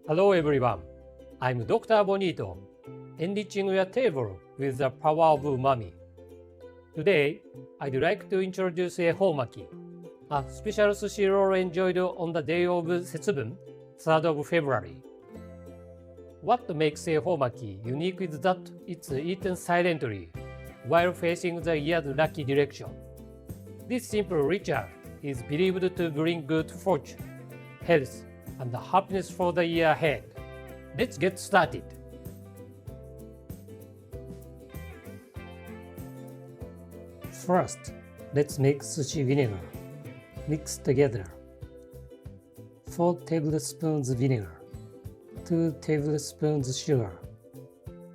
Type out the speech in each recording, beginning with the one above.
Hello everyone, I'm Dr. Bonito, enriching your table with the power of umami. Today, I'd like to introduce Ehomaki, a special sushi roll enjoyed on the day of Setsubun, 3rd of February. What makes Ehomaki unique is that it's eaten silently while facing the year's lucky direction. This simple ritual is believed to bring good fortune, health, and happiness for the year ahead. Let's get started. First, let's make sushi vinegar. Mix together 4 tablespoons vinegar, 2 tablespoons sugar,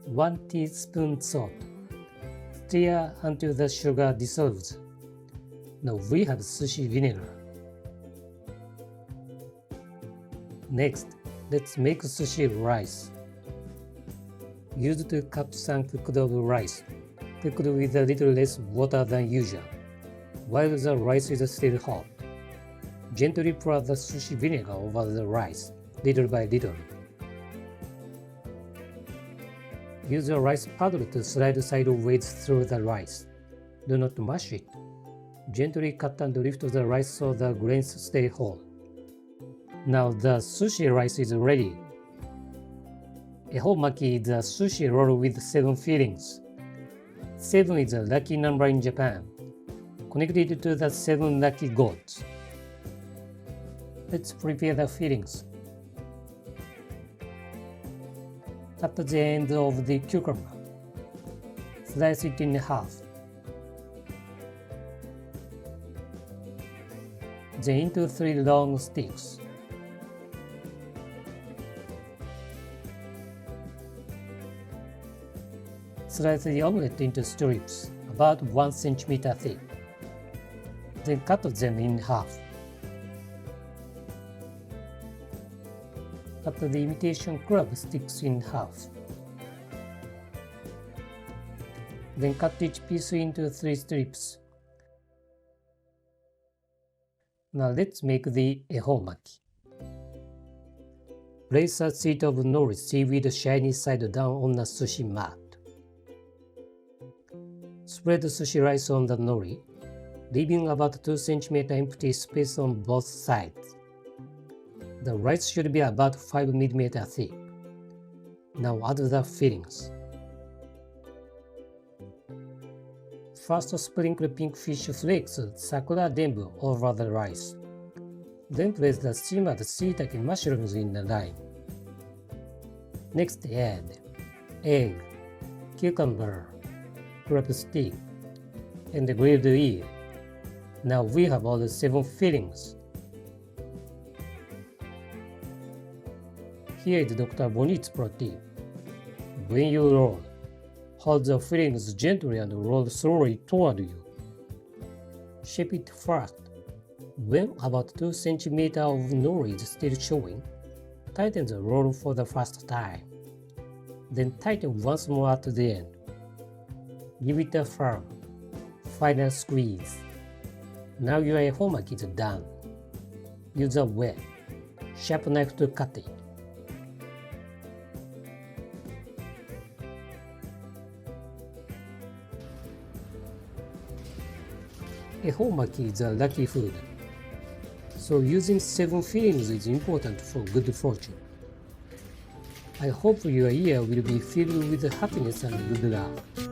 1 teaspoon salt. Stir until the sugar dissolves. Now we have sushi vinegar. Next, let's make sushi rice. Use 2 cups uncooked of rice, cooked with a little less water than usual. While the rice is still hot, gently pour the sushi vinegar over the rice, little by little. Use a rice paddle to slide sideways through the rice. Do not mash it. Gently cut and lift the rice so the grains stay whole. Now the sushi rice is ready. Ehomaki is a sushi roll with 7 fillings. 7 is a lucky number in Japan, connected to the 7 lucky gods. Let's prepare the fillings. Cut the end of the cucumber. Slice it in half. Then into 3 long sticks. Slice the omelette into strips, about 1 cm thick. Then cut them in half. Cut the imitation crab sticks in half. Then cut each piece into 3 strips. Now let's make the ehomaki. Place a sheet of nori seaweed shiny side down on a sushi mat. Spread the sushi rice on the nori, leaving about 2 cm empty space on both sides. The rice should be about 5 mm thick. Now add the fillings. First sprinkle pink fish flakes sakura denbu over the rice. Then place the steamed shiitake mushrooms in the line. Next add egg, cucumber, crab stick, and the grilled eel. Now we have all the 7 fillings. Here is Dr. Bonito's pro tip. When you roll, hold the fillings gently and roll slowly toward you. Shape it first. When about 2 cm of nori is still showing, tighten the roll for the first time. Then tighten once more at the end. Give it a firm, final squeeze. Now your ehomaki is done. Use a wet, sharp knife to cut it. Ehomaki is a lucky food, so using 7 fillings is important for good fortune. I hope your year will be filled with happiness and good luck.